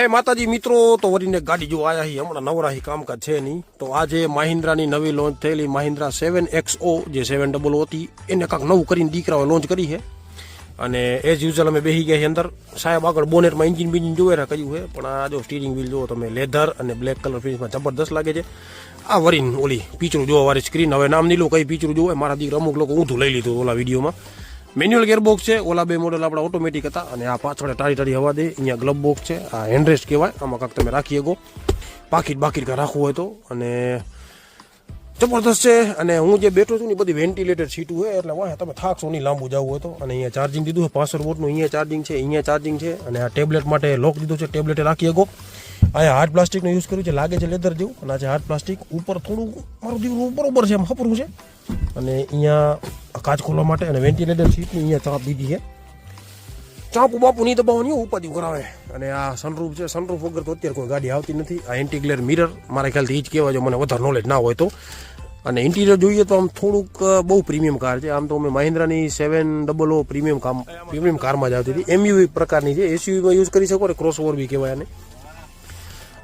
એ માતાજી મિત્રો, તો વરીને ગાડી જો આયા હી હમણાં નવરાહી કામકાજ છે નહીં. તો આજે મહિન્દ્રાની નવી લોન્ચ થયેલી મહિન્દ્રા 7XO જે 700 હતી એને કાંક નવું કરીને દીકરાઓ લોન્ચ કરી છે. અને એઝ યુઝલ અમે બેસી ગયા અંદર. સાહેબ આગળ બોનેટમાં એન્જિન બીન્જિન જોવેરા કર્યું છે, પણ આ જો સ્ટીરિંગ વ્હીલ જુઓ તમે, લેધર અને બ્લેક કલર ફિનિશમાં જબરદસ્ત લાગે છે. આ વરીન ઓલી પીચરું જોવા વાળી સ્ક્રીન, હવે નામ નહીં લો કઈ પીચરું જોવે. મારા દીકરા અમુક લોકો ઊંધું લઈ લીધું ઓલા વિડીયોમાં. મેન્યુઅલ ગેરબોક્સ છે, ઓલા બે મોડલ આપણા ઓટોમેટિક હતા. અને આ પાછળ ટાળી હવા દે. અહીંયા ગ્લબ બોક્સ છે, આ હેન્ડરેસ્ટ કહેવાય, આમાં કાંક તમે રાખી શકો પાકીટ કાંઈ રાખવું હોય તો. અને જબરદસ્ત છે. અને હું જે બેઠો છું ને બધી વેન્ટિલેટેડ સીટું હોય, એટલે વાહ તમે થાકશો નહીં લાંબુ જવું હોય તો. અને અહીંયા ચાર્જિંગ દીધું છે 65 વોટનું, અહીંયા ચાર્જિંગ છે, અહીંયા ચાર્જિંગ છે. અને આ ટેબ્લેટ માટે લોક દીધું છે, ટેબ્લેટે રાખી શકો. અહીંયા હાર્ડ પ્લાસ્ટિકનો યુઝ કર્યું છે, લાગે છે લેધર જેવું. અને આજે હાર્ડ પ્લાસ્ટિક ઉપર થોડું મારું દીકરું બરોબર છે, એમ હપરું છે. અને અહીંયા કાચ ખોલવા માટે અને વેન્ટિલેટેડ સીટની અહીંયા ચાપ દીધી છે. ચાપુ બાપુ નહીં દબાવવાની, ઉપાધિ કરાવે. અને આ સનરૂફ છે, સનરૂફ વગર તો અત્યારે કોઈ ગાડી આવતી નથી. આ એન્ટી ગ્લેર મિરર મારા ખ્યાલથી એ જ કહેવાય, જો મને વધારે નોલેજ ના હોય તો. અને ઇન્ટિરિયર જોઈએ તો આમ થોડુંક બહુ પ્રીમિયમ કાર છે. આમ તો અમે મહિન્દ્રાની 700 પ્રીમિયમ કારમાં જ આવતી હતી. એમયુવી પ્રકારની છે, એસયુવીમાં યુઝ કરી શકો ને, ક્રોસઓવર બી કહેવાય આને.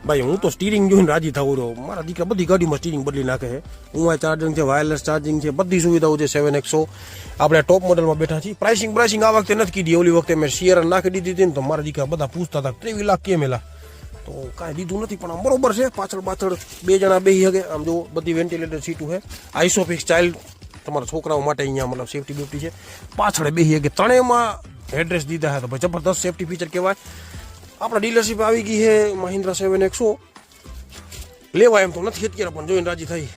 ભાઈ હું તો સ્ટીરિંગ જોઈને રાજી થવું રહ્યો. મારા દીકરા બધી ગાડીમાં સ્ટીરિંગ બદલી નાખે છે. હું આ ચાર્જિંગ છે, વાયરલેસ ચાર્જિંગ છે, બધી સુવિધાઓ છે 7XO. આપણે ટોપ મોડલમાં બેઠા છીએ. પ્રાઇસિંગ આ વખતે નથી કીધી. ઓલી વખતે મેં શિયર નાખી દીધી હતી ને, તો મારા દીકરા બધા પૂછતા હતા 23 લાખ કેમ એલા. તો કાંઈ દીધું નથી, પણ આમ બરોબર છે. પાછળ બે જણા બેસી શકે. આમ જો બધી વેન્ટિલેટેડ સીટું છે. આઈસોફિક્સ ચાઇલ્ડ તમારા છોકરાઓ માટે અહીંયા મતલબ સેફટી બેફટી છે. પાછળ બેસી શકે. ત્રણેયમાં હેડરેસ્ટ દીધા છે, તો ભાઈ જબરદસ્ત સેફટી ફીચર કહેવાય. આપણા ડીલરશીપ આવી ગઈ છે મહિન્દ્રા 7XO. લેવા એમ તો નથી અત્યારે, પણ જોઈને રાજી થઈ.